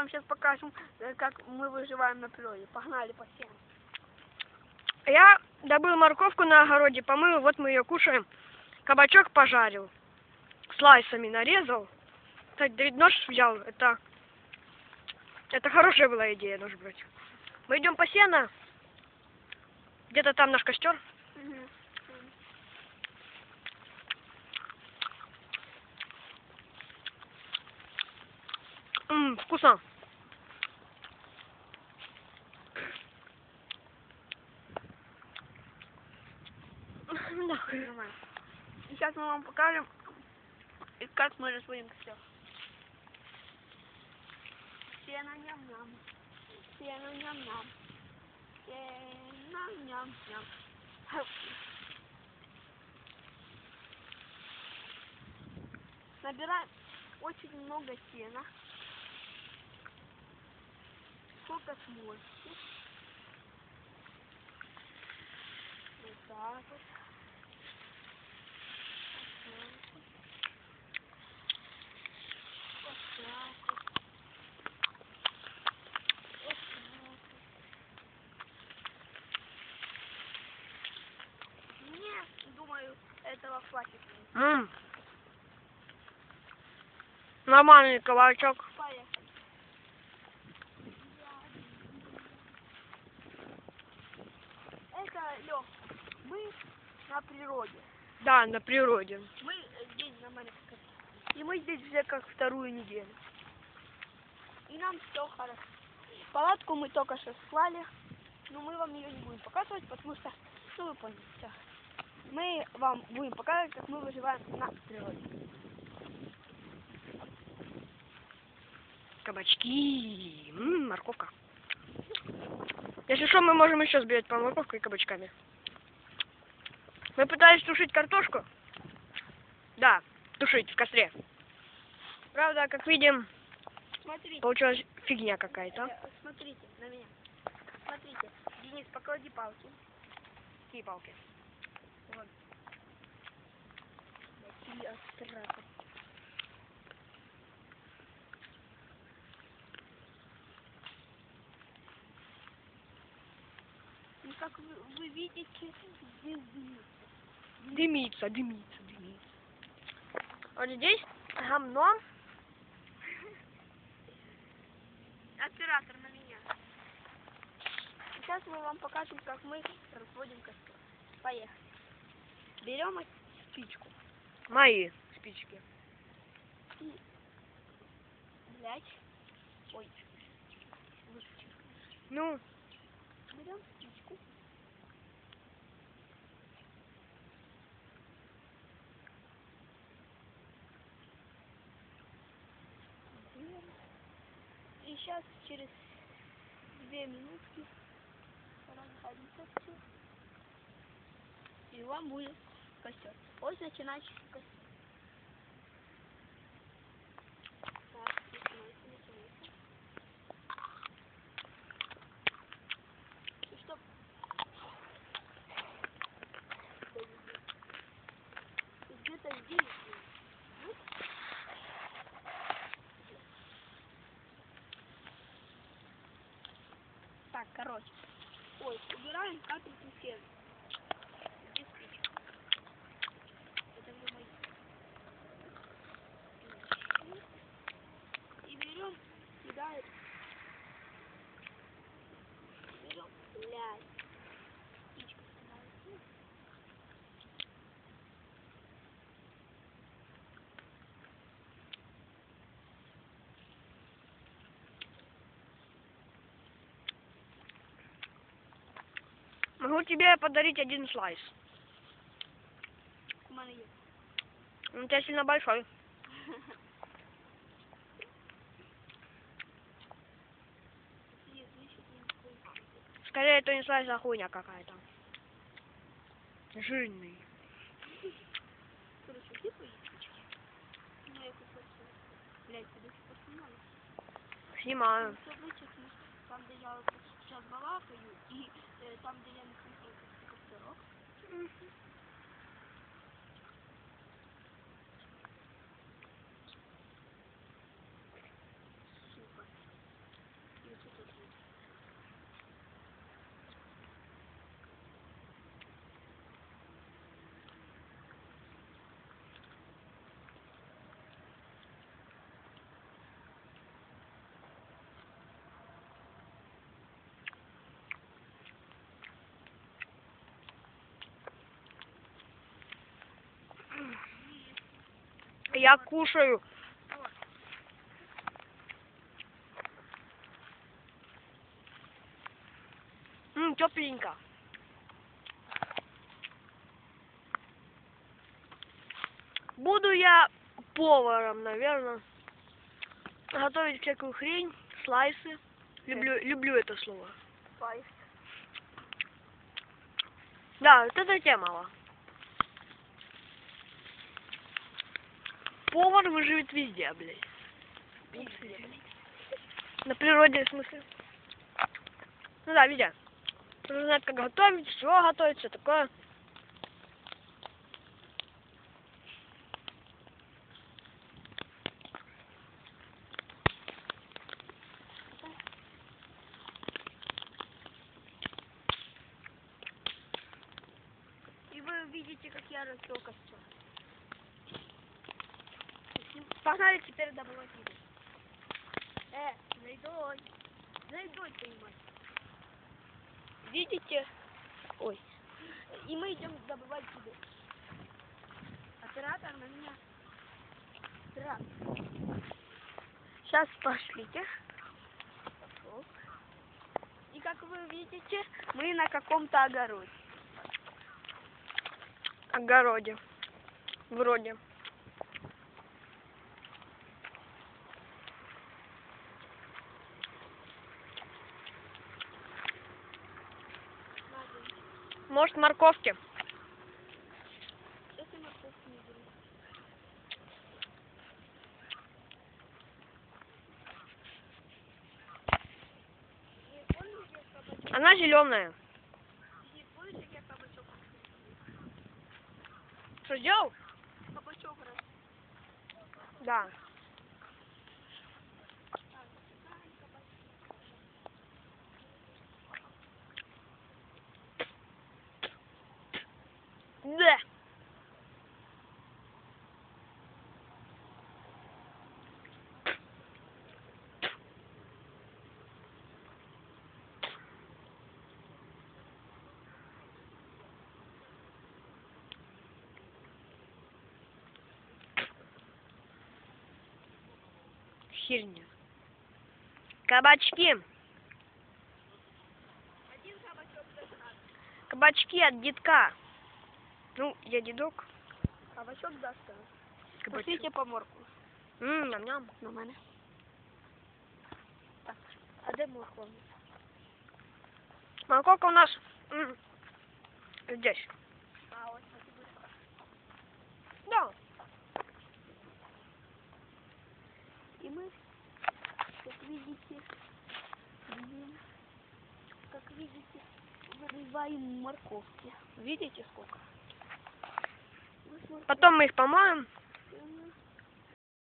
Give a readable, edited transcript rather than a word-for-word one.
вам сейчас покажем, как мы выживаем на природе. Погнали по сену. Я добыл морковку на огороде, помыл, вот мы ее кушаем. Кабачок пожарил. Слайсами нарезал. Кстати, нож взял. Это хорошая была идея, нож брать. Мы идем по сено. Где-то там наш костер. Вкусно. Нормально. Сейчас мы вам покажем, как мы разводим костер. Сено ням-ням. Сено ням-ням. Сено ням-ням. Набираем очень много сена. Сколько сможете. Вот так вот. Думаю, этого хватит. Нормальный кабачок. Поехали. Это, Лёх, мы на природе. Да, на природе. Мы здесь на маленьком. И мы здесь уже как вторую неделю. И нам все хорошо. Палатку мы только что склали, но мы вам ее не будем показывать, потому что, ну вы поняли, все. Мы вам будем показывать, как мы выживаем на природе. Кабачки. Морковка. Если что, мы можем еще сбегать по морковку и кабачками. Мы пытались тушить картошку. Да, тушить в костре. Правда, как видим, Смотрите. получилась фигня какая-то. Смотрите на меня. Смотрите. Денис, поклади палки. Какие палки? Вот. Такие острые. Ну, как вы видите, здесь дымится. Дымится. Вот здесь гамно. Оператор на меня. Сейчас мы вам покажем, как мы разводим костер. Поехали. Берем спичку. Мои спички. И, блять. Ой. Вышечка. Ну, Берем спичку. И сейчас через 2 минутки разгорится все. И вам будет костер. Вот начинать костер. Так, начинается. И чтоб где-то здесь. Вот. Так, короче. Ой, убираем капельки сена. Где спичка? Это уже мои. И берем, кидаем. Берем, блядь. Спичка становится. могу тебе подарить один слайс. У меня есть. Он у тебя сильно большой. Скорее, это не слайс, а хуйня какая-то. Жирный. Короче, где твои спички? Ну, я тут просто... Блядь, ты до сих пор снимала? Снимаю. Все вычеркну. Там, где я вот сейчас балакаю, и там, где я нахожусь костерок. Сука. Я кушаю. Тепленько. Буду я поваром, наверное. Готовить всякую хрень, слайсы. Люблю это слово. Спайс. Да, вот это тема. Повар выживет везде, блядь. Везде, блядь. На природе, в смысле. Ну да, везде. Нужно знать, как готовить, все готовить, все такое. И вы видите, как я растил костер. Погнали теперь добывать еду. Зайдой. Зайдой, понимаешь. Видите? Ой. И мы идем добывать еду. Оператор на меня. Оператор. Сейчас пошлите. Оп. И как вы видите, мы на каком-то огороде. Огороде. Вроде. Может, морковки? Сейчас я морковку не беру. И помните, кабачок? Она зеленая. И помните, как кабачок? Что сделал? Кабачок раз. Да. Да. Херня. Кабачки. Один кабачок достаточно. Кабачки от детка. Ну, я дедок. Кабачок достаточно. Кабачок. Пошлите по морку. Ням-ням. На мене. Так, а де морква? Морковка у нас здесь. А, ось спасибо. Да. И мы, как видите, вырываем морковки. Видите сколько? Потом мы их помоем.